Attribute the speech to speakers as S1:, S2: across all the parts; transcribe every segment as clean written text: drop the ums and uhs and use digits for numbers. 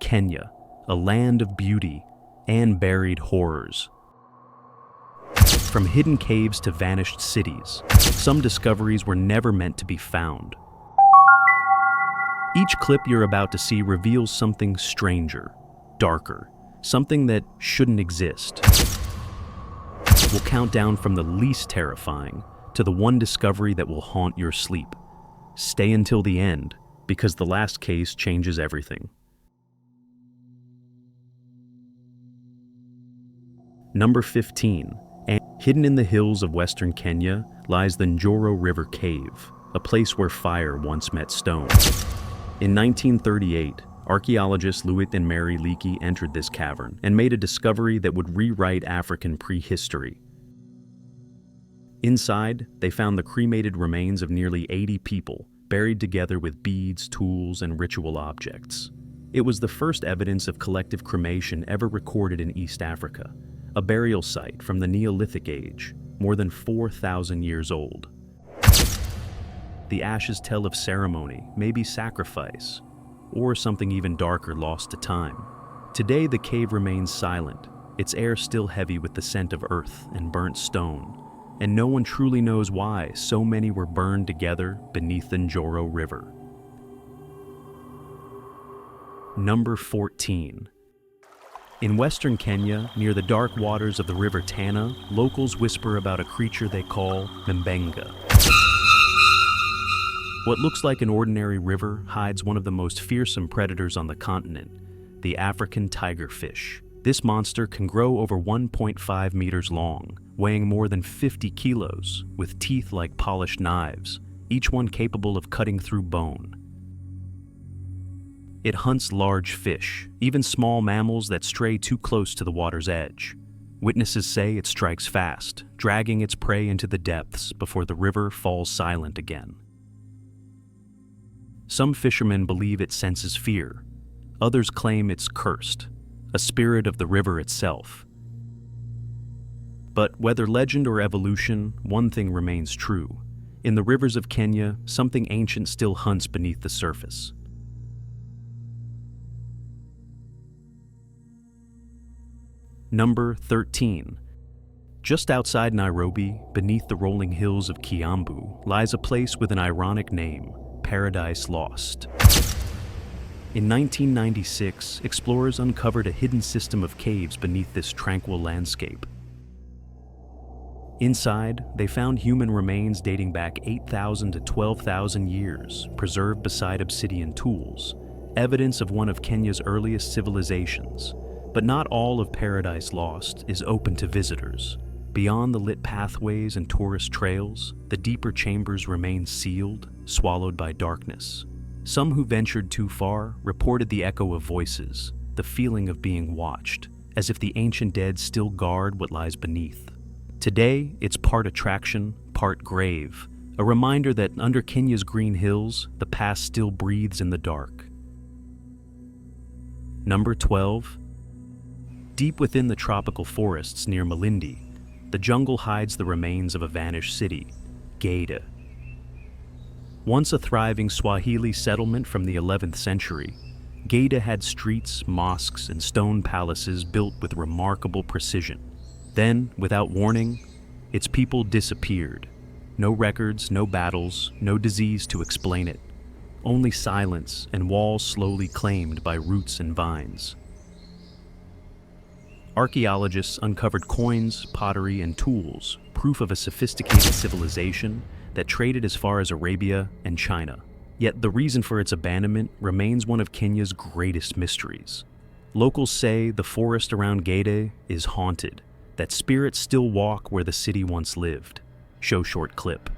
S1: Kenya, a land of beauty and buried horrors. From hidden caves to vanished cities, some discoveries were never meant to be found. Each clip you're about to see reveals something stranger, darker, something that shouldn't exist. We'll count down from the least terrifying to the one discovery that will haunt your sleep. Stay until the end, because the last case changes everything. Number 15. Hidden in the hills of western Kenya lies the Njoro River Cave, a place where fire once met stone. In 1938, archaeologists Louis and Mary Leakey entered this cavern and made a discovery that would rewrite African prehistory. Inside, they found the cremated remains of nearly 80 people, buried together with beads, tools, and ritual objects. It was the first evidence of collective cremation ever recorded in East Africa, a burial site from the Neolithic age, more than 4,000 years old. The ashes tell of ceremony, maybe sacrifice, or something even darker lost to time. Today, the cave remains silent, its air still heavy with the scent of earth and burnt stone, and no one truly knows why so many were burned together beneath the Njoro River. Number 14. In western Kenya, near the dark waters of the river Tana, locals whisper about a creature they call Mbembe. What looks like an ordinary river hides one of the most fearsome predators on the continent, the African tigerfish. This monster can grow over 1.5 meters long, weighing more than 50 kilos, with teeth like polished knives, each one capable of cutting through bone. It hunts large fish, even small mammals that stray too close to the water's edge. Witnesses say it strikes fast, dragging its prey into the depths before the river falls silent again. Some fishermen believe it senses fear. Others claim it's cursed, a spirit of the river itself. But whether legend or evolution, one thing remains true. In the rivers of Kenya, something ancient still hunts beneath the surface. Number 13. Just outside Nairobi, beneath the rolling hills of Kiambu, lies a place with an ironic name, Paradise Lost. In 1996, explorers uncovered a hidden system of caves beneath this tranquil landscape. Inside, they found human remains dating back 8,000 to 12,000 years, preserved beside obsidian tools, evidence of one of Kenya's earliest civilizations. But not all of Paradise Lost is open to visitors. Beyond the lit pathways and tourist trails, the deeper chambers remain sealed, swallowed by darkness. Some who ventured too far reported the echo of voices, the feeling of being watched, as if the ancient dead still guard what lies beneath. Today, it's part attraction, part grave, a reminder that under Kenya's green hills, the past still breathes in the dark. Number 12. Deep within the tropical forests near Malindi, the jungle hides the remains of a vanished city, Gede. Once a thriving Swahili settlement from the 11th century, Gada had streets, mosques, and stone palaces built with remarkable precision. Then, without warning, its people disappeared. No records, no battles, no disease to explain it. Only silence and walls slowly claimed by roots and vines. Archaeologists uncovered coins, pottery, and tools, proof of a sophisticated civilization that traded as far as Arabia and China. Yet the reason for its abandonment remains one of Kenya's greatest mysteries. Locals say the forest around Gede is haunted, that spirits still walk where the city once lived. Show short clip.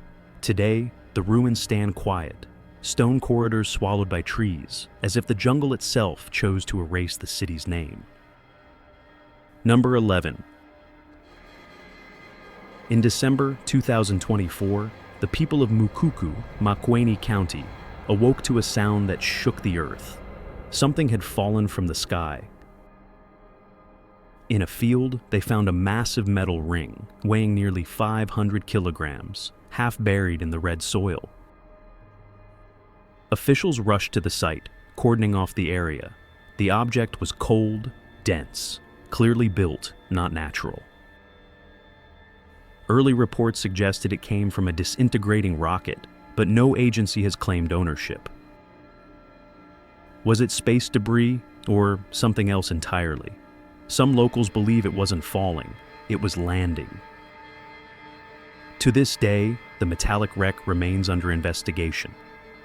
S1: Today, the ruins stand quiet, stone corridors swallowed by trees, as if the jungle itself chose to erase the city's name. Number 11. In December 2024, the people of Mukuku, Makueni County, awoke to a sound that shook the earth. Something had fallen from the sky. In a field, they found a massive metal ring, weighing nearly 500 kilograms, half buried in the red soil. Officials rushed to the site, cordoning off the area. The object was cold, dense, clearly built, not natural. Early reports suggested it came from a disintegrating rocket, but no agency has claimed ownership. Was it space debris or something else entirely? Some locals believe it wasn't falling, it was landing. To this day, the metallic wreck remains under investigation,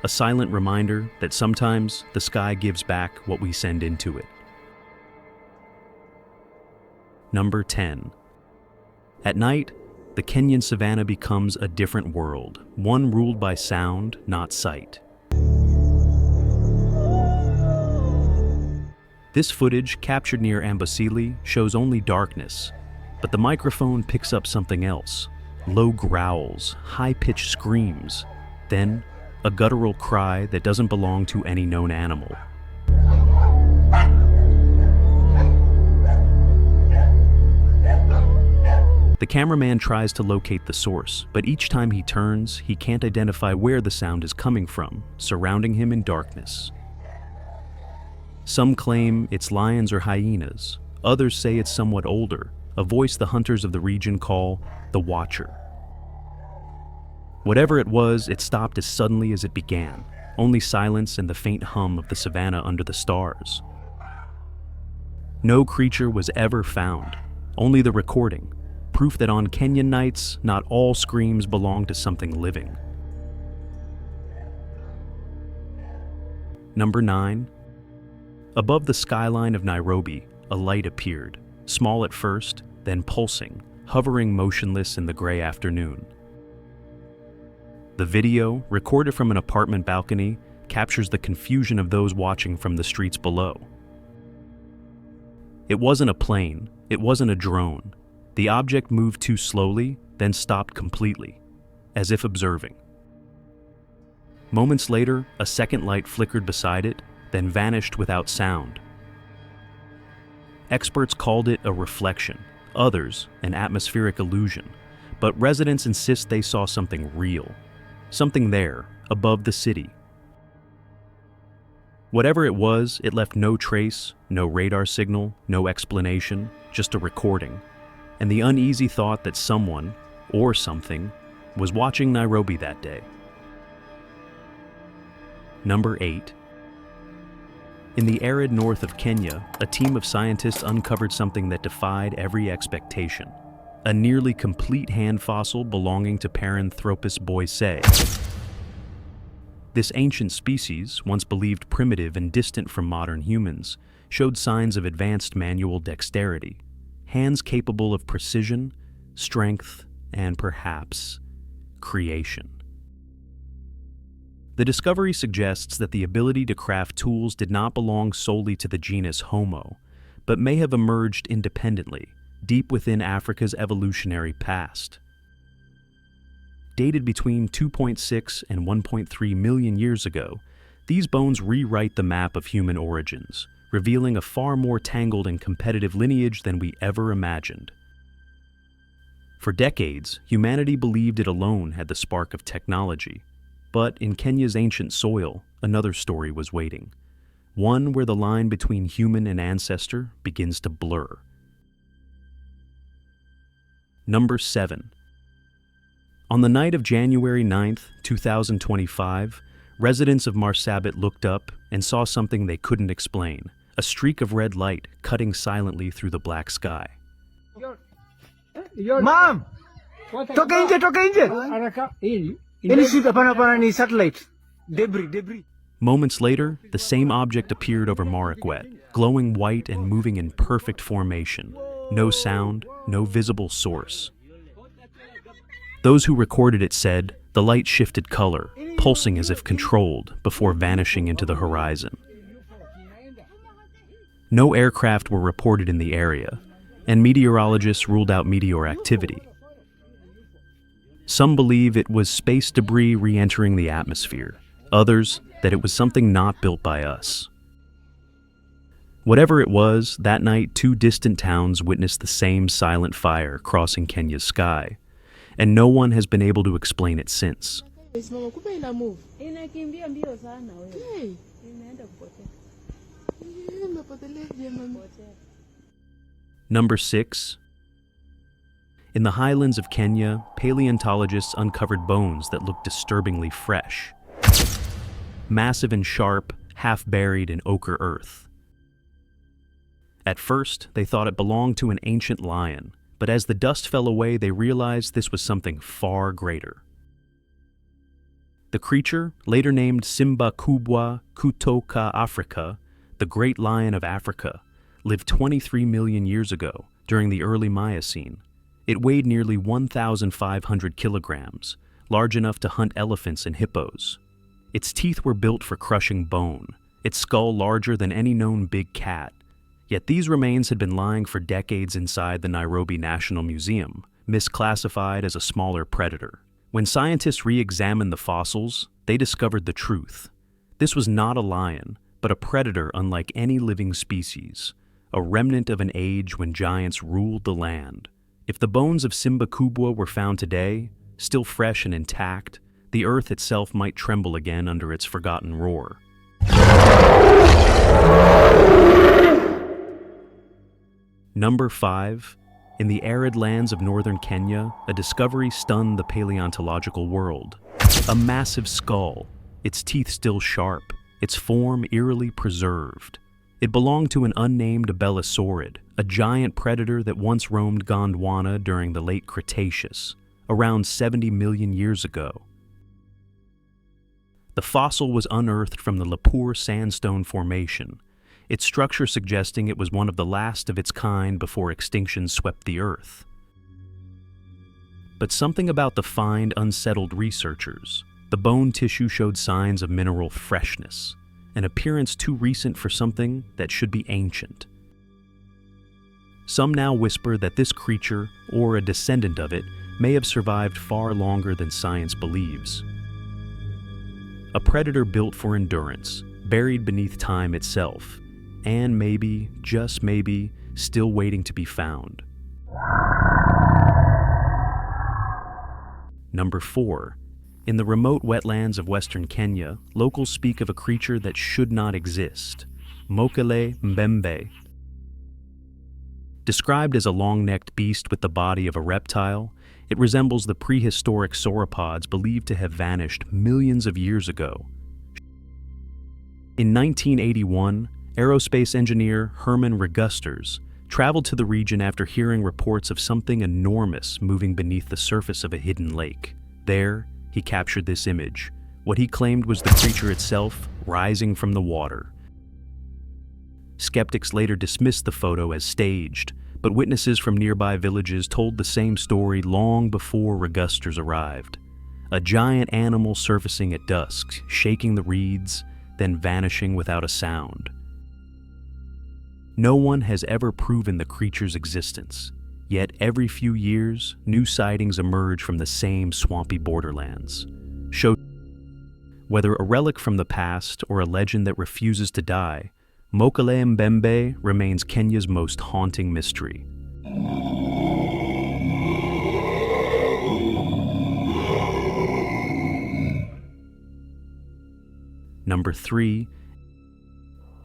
S1: a silent reminder that sometimes the sky gives back what we send into it. Number 10. At night, the Kenyan savannah becomes a different world, one ruled by sound, not sight. This footage, captured near Amboseli, shows only darkness, but the microphone picks up something else. Low growls, high-pitched screams, then a guttural cry that doesn't belong to any known animal. The cameraman tries to locate the source, but each time he turns, he can't identify where the sound is coming from, surrounding him in darkness. Some claim it's lions or hyenas. Others say it's somewhat older, a voice the hunters of the region call the Watcher. Whatever it was, it stopped as suddenly as it began, only silence and the faint hum of the savannah under the stars. No creature was ever found, only the recording, proof that on Kenyan nights, not all screams belong to something living. Number 9. Above the skyline of Nairobi, a light appeared, small at first, then pulsing, hovering motionless in the gray afternoon. The video, recorded from an apartment balcony, captures the confusion of those watching from the streets below. It wasn't a plane, it wasn't a drone. The object moved too slowly, then stopped completely, as if observing. Moments later, a second light flickered beside it, then vanished without sound. Experts called it a reflection, others an atmospheric illusion, but residents insist they saw something real, something there, above the city. Whatever it was, it left no trace, no radar signal, no explanation, just a recording, and the uneasy thought that someone, or something, was watching Nairobi that day. Number 8. In the arid north of Kenya, a team of scientists uncovered something that defied every expectation. A nearly complete hand fossil belonging to Paranthropus boisei. This ancient species, once believed primitive and distant from modern humans, showed signs of advanced manual dexterity, hands capable of precision, strength, and perhaps creation. The discovery suggests that the ability to craft tools did not belong solely to the genus Homo, but may have emerged independently, deep within Africa's evolutionary past. Dated between 2.6 and 1.3 million years ago, these bones rewrite the map of human origins, revealing a far more tangled and competitive lineage than we ever imagined. For decades, humanity believed it alone had the spark of technology. But in Kenya's ancient soil, another story was waiting. One where the line between human and ancestor begins to blur. Number 7. On the night of January 9th, 2025, residents of Marsabit looked up and saw something they couldn't explain, a streak of red light cutting silently through the black sky.
S2: Mom! Toka nje! Ini satellite. Debris.
S1: Moments later, the same object appeared over Marakwet, glowing white and moving in perfect formation. No sound, no visible source. Those who recorded it said, the light shifted color, pulsing as if controlled, before vanishing into the horizon. No aircraft were reported in the area, and meteorologists ruled out meteor activity. Some believe it was space debris re-entering the atmosphere, others that it was something not built by us. Whatever it was, that night 2 distant towns witnessed the same silent fire crossing Kenya's sky, and no one has been able to explain it since. Number 6. In the highlands of Kenya, paleontologists uncovered bones that looked disturbingly fresh. Massive and sharp, half buried in ochre earth. At first, they thought it belonged to an ancient lion, but as the dust fell away, they realized this was something far greater. The creature, later named Simba Kubwa kutoka Africa, the Great Lion of Africa, lived 23 million years ago during the early Miocene. It weighed nearly 1,500 kilograms, large enough to hunt elephants and hippos. Its teeth were built for crushing bone, its skull larger than any known big cat. Yet these remains had been lying for decades inside the Nairobi National Museum, misclassified as a smaller predator. When scientists re-examined the fossils, they discovered the truth. This was not a lion, but a predator unlike any living species, a remnant of an age when giants ruled the land. If the bones of Simba Kubwa were found today, still fresh and intact, the earth itself might tremble again under its forgotten roar. Number 5. In the arid lands of northern Kenya, a discovery stunned the paleontological world. A massive skull, its teeth still sharp, its form eerily preserved. It belonged to an unnamed abelosaurid, a giant predator that once roamed Gondwana during the late Cretaceous, around 70 million years ago. The fossil was unearthed from the Lapur Sandstone Formation, its structure suggesting it was one of the last of its kind before extinction swept the Earth. But something about the find unsettled researchers. The bone tissue showed signs of mineral freshness, an appearance too recent for something that should be ancient. Some now whisper that this creature, or a descendant of it, may have survived far longer than science believes. A predator built for endurance, buried beneath time itself, and maybe, just maybe, still waiting to be found. Number 4. In the remote wetlands of western Kenya, locals speak of a creature that should not exist, Mokèlé-mbèmbé. Described as a long-necked beast with the body of a reptile, it resembles the prehistoric sauropods believed to have vanished millions of years ago. In 1981, aerospace engineer Herman Regusters traveled to the region after hearing reports of something enormous moving beneath the surface of a hidden lake. There, he captured this image, what he claimed was the creature itself rising from the water. Skeptics later dismissed the photo as staged, but witnesses from nearby villages told the same story long before Regusters arrived. A giant animal surfacing at dusk, shaking the reeds, then vanishing without a sound. No one has ever proven the creature's existence, yet every few years, new sightings emerge from the same swampy borderlands. Whether a relic from the past or a legend that refuses to die, Mokèlé-mbèmbé remains Kenya's most haunting mystery. Number 3.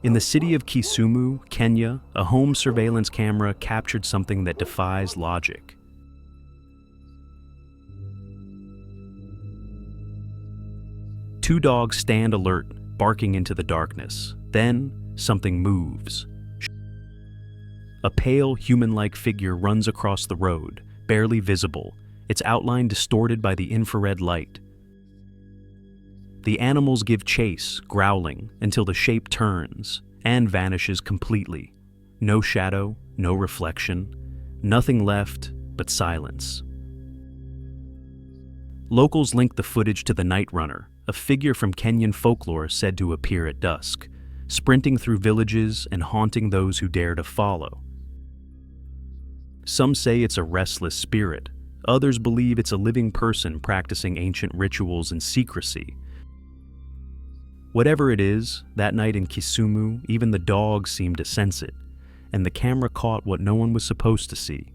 S1: In the city of Kisumu, Kenya, a home surveillance camera captured something that defies logic. Two dogs stand alert, barking into the darkness. Then, something moves. A pale, human-like figure runs across the road, barely visible, its outline distorted by the infrared light. The animals give chase, growling, until the shape turns and vanishes completely. No shadow, no reflection, nothing left but silence. Locals link the footage to the nightrunner, a figure from Kenyan folklore said to appear at dusk, sprinting through villages and haunting those who dare to follow. Some say it's a restless spirit. Others believe it's a living person practicing ancient rituals in secrecy. Whatever it is, that night in Kisumu, even the dogs seemed to sense it, and the camera caught what no one was supposed to see.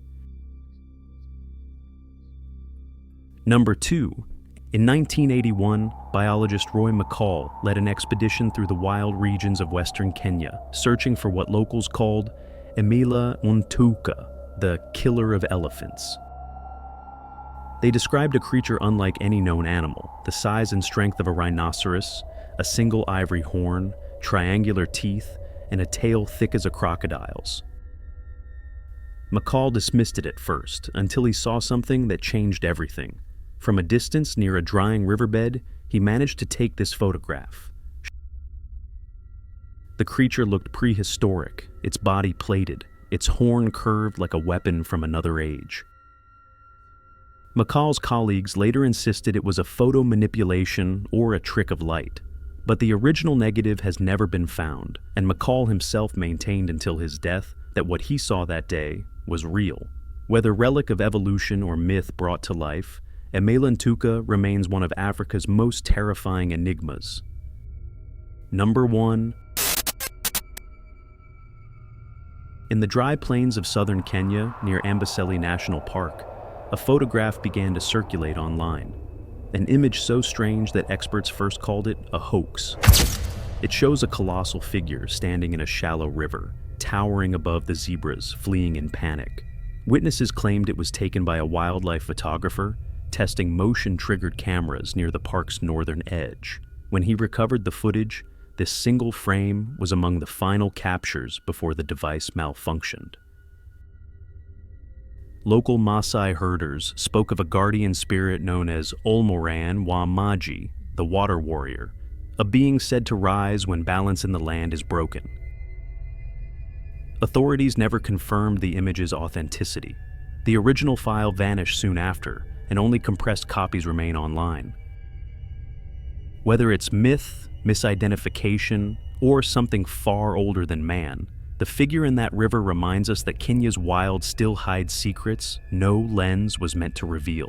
S1: Number 2. In 1981, biologist Roy McCall led an expedition through the wild regions of western Kenya, searching for what locals called Emela-ntouka, the killer of elephants. They described a creature unlike any known animal, the size and strength of a rhinoceros, a single ivory horn, triangular teeth, and a tail thick as a crocodile's. Moale dismissed it at first, until he saw something that changed everything. From a distance near a drying riverbed, he managed to take this photograph. The creature looked prehistoric, its body plated, its horn curved like a weapon from another age. Moale's colleagues later insisted it was a photo manipulation or a trick of light, but the original negative has never been found, and Moale himself maintained until his death that what he saw that day was real. Whether relic of evolution or myth brought to life, Emela-ntouka remains one of Africa's most terrifying enigmas. Number 1. In the dry plains of southern Kenya, near Amboseli National Park, a photograph began to circulate online. An image so strange that experts first called it a hoax. It shows a colossal figure standing in a shallow river, towering above the zebras, fleeing in panic. Witnesses claimed it was taken by a wildlife photographer, testing motion-triggered cameras near the park's northern edge. When he recovered the footage, this single frame was among the final captures before the device malfunctioned. Local Maasai herders spoke of a guardian spirit known as Olmoran wa Maji, the water warrior, a being said to rise when balance in the land is broken. Authorities never confirmed the image's authenticity. The original file vanished soon after, and only compressed copies remain online. Whether it's myth, misidentification, or something far older than man, the figure in that river reminds us that Kenya's wild still hides secrets no lens was meant to reveal.